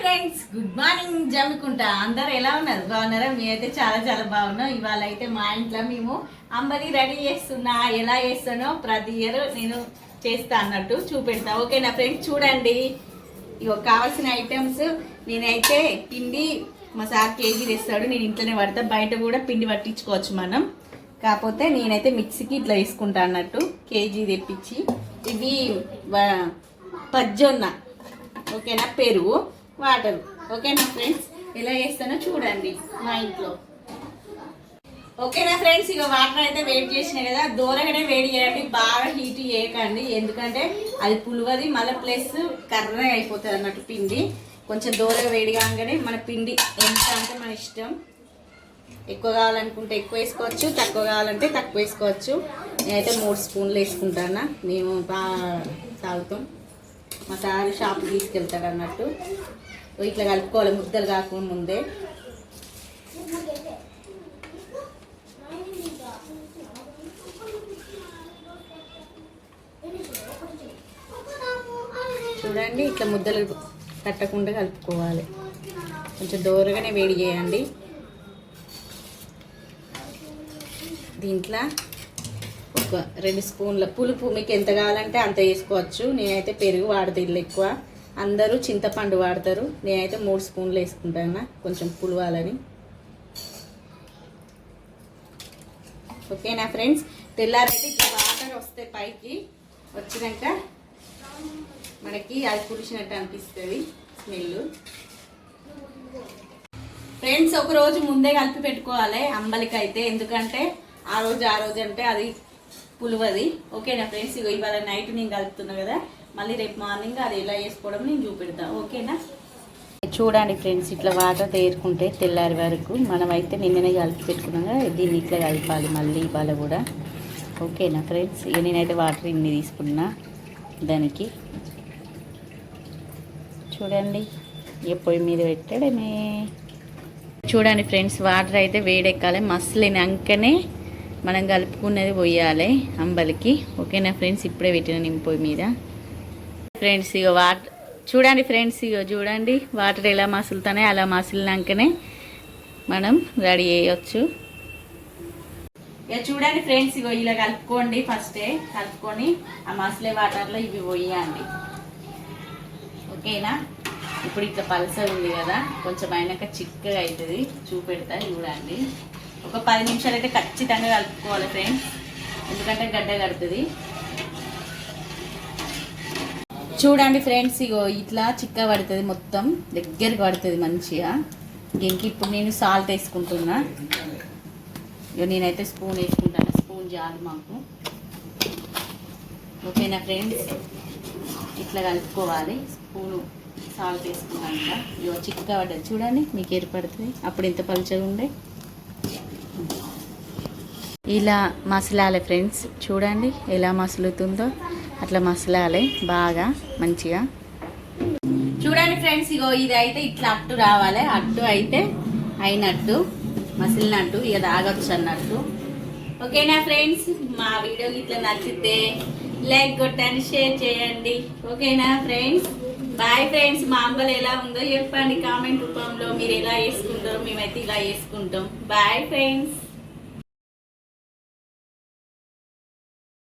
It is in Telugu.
Friends, good morning. జమ్మికుంటా అందరు ఎలా ఉన్నారు? బాగున్నారా? మేమైతే చాలా చాలా బాగున్నాం. ఇవాళ అయితే మా ఇంట్లో మేము అంబలి రెడీ చేస్తున్నా. ఎలా చేస్తానో ప్రతి ఇయర్ నేను చేస్తా అన్నట్టు చూపెడతా. ఓకేనా ఫ్రెండ్స్? చూడండి, ఇవి కావాల్సిన ఐటమ్స్. నేనైతే పిండి మా సార్ కేజీ తెస్తాడు, నేను ఇంట్లోనే పడతా. బయట కూడా పిండి పట్టించుకోవచ్చు మనం, కాకపోతే నేనైతే మిక్సీకి ఇట్లా వేసుకుంటా అన్నట్టు. కేజీ తెప్పించి ఇవి పజ్జొన్న, ఓకేనా, పెరుగు, వాటర్. ఓకేనా ఫ్రెండ్స్? ఎలా చేస్తానో చూడండి మా ఇంట్లో. ఓకేనా ఫ్రెండ్స్? ఇక వాటర్ అయితే వేడి చేసినాయి కదా, దూరగానే వేడి చేయండి, బాగా హీట్ చేయకండి. ఎందుకంటే అది పులువది, మళ్ళీ ప్లస్ కర్రగా అయిపోతుంది అన్నట్టు పిండి. కొంచెం దూరగా వేడి కాగానే మన పిండి ఎంత అంటే మన ఇష్టం. ఎక్కువ కావాలనుకుంటే ఎక్కువ వేసుకోవచ్చు, తక్కువ కావాలంటే తక్కువ వేసుకోవచ్చు. నేనైతే 3 స్పూన్లు వేసుకుంటాను. మేము బాగా తాగుతాం. మా సార్ షాప్కి తీసుకెళ్తాడు అన్నట్టు. ఇట్లా కలుపుకోవాలి ముద్దలు కాకుండా ముందే. చూడండి, ఇట్లా ముద్దలు కట్టకుండా కలుపుకోవాలి. కొంచెం దూరగానే వేడి చేయండి. దీంట్లో ఒక 2 స్పూన్ల పులుపు, మీకు ఎంత కావాలంటే అంత వేసుకోవచ్చు. నేనైతే పెరుగు వాడతా, ఇల్లు ఎక్కువ. అందరూ చింతపండు వాడతారు. నేనైతే 3 స్పూన్లు వేసుకుంటాను, కొంచెం పులువాలని. ఓకేనా ఫ్రెండ్స్? తెల్లారైతే ఇట్లా వాటర్ వస్తే పైకి వచ్చినాక మనకి అది పులిసినట్టు అనిపిస్తుంది స్మెల్. ఫ్రెండ్స్, ఒక రోజు ముందే కలిపి పెట్టుకోవాలి అంబలికి అయితే, ఎందుకంటే ఆ రోజు అంటే అది పులువది. ఓకేనా ఫ్రెండ్స్? ఇవాళ నైట్ నేను కలుపుతున్నా కదా, మళ్ళీ రేపు మార్నింగ్ అది ఎలా వేసుకోవడం నేను చూపెడతా. ఓకేనా? చూడండి ఫ్రెండ్స్, ఇట్లా వాటర్ తేరుకుంటే తెల్లారి వరకు మనమైతే నిన్ననే కలిపి పెట్టుకున్నాం కదా, దీన్ని ఇట్లా కలపాలి మళ్ళీ ఇవాళ కూడా. ఓకేనా ఫ్రెండ్స్? ఇక నేనైతే వాటర్ ఇన్ని తీసుకున్నా దానికి. చూడండి, ఇక పొయ్యి మీద పెట్టడమే. చూడండి ఫ్రెండ్స్, వాటర్ అయితే వేడెక్కాలి. మసలినాకనే మనం కలుపుకున్నది పోయాలి అంబలికి. ఓకేనా ఫ్రెండ్స్? ఇప్పుడే పెట్టిన నేను పొయ్యి మీద. ఫ్రెండ్స్, ఇక వాటర్ చూడండి. ఫ్రెండ్స్, ఇక చూడండి వాటర్ ఎలా మసులుతానే, అలా మసిలినాకనే మనం రెడీ చేయొచ్చు. ఇక చూడండి ఫ్రెండ్స్, ఇగో ఇలా కలుపుకోండి. ఫస్టే కలుపుకొని ఆ మసలే వాటర్లో ఇవి పోయండి. ఓకేనా? ఇప్పుడు ఇట్లా పల్సర్ ఉంది కదా, కొంచెం అయినాక చిక్కగా అవుతుంది. చూపెడతా చూడండి. ఒక 10 నిమిషాలు అయితే ఖచ్చితంగా కలుపుకోవాలి ఫ్రెండ్స్, ఎందుకంటే గడ్డ కడుతుంది. చూడండి ఫ్రెండ్స్, ఇగో ఇట్లా చిక్క పడుతుంది, మొత్తం దగ్గరికి పడుతుంది మంచిగా. దీనికి ఇప్పుడు నేను సాల్ట్ వేసుకుంటున్నా. ఇక నేనైతే స్పూన్ వేసుకుంటాను, స్పూన్ చాలు మాకు. ఓకేనా ఫ్రెండ్స్? ఇట్లా కలుపుకోవాలి. స్పూను సాల్ట్ వేసుకున్నాక ఇగో చిక్కగా పడ్డది చూడండి, మీకు ఏర్పడుతుంది. అప్పుడు ఇంత పలుచగా ఉండే ఇలా మసలాలి ఫ్రెండ్స్. చూడండి ఎలా మసులుతుందో, అట్లా మసలాలి బాగా మంచిగా. చూడండి ఫ్రెండ్స్, ఇగో ఇది అయితే ఇట్లా అట్టు రావాలి. అట్టు అయితే అయినట్టు, మసిలినట్టు, ఇక తాగొచ్చు అన్నట్టు. ఓకేనా ఫ్రెండ్స్? మా వీడియో ఇట్లా నచ్చితే లైక్ కొట్టండి, షేర్ చేయండి. ఓకేనా ఫ్రెండ్స్? Bye friends. మా అంబలి ఎలా ఉందో చెప్పండి కామెంట్ రూపంలో. మీరు ఎలా వేసుకుంటారో, మేమైతే ఇలా వేసుకుంటాం. Bye friends.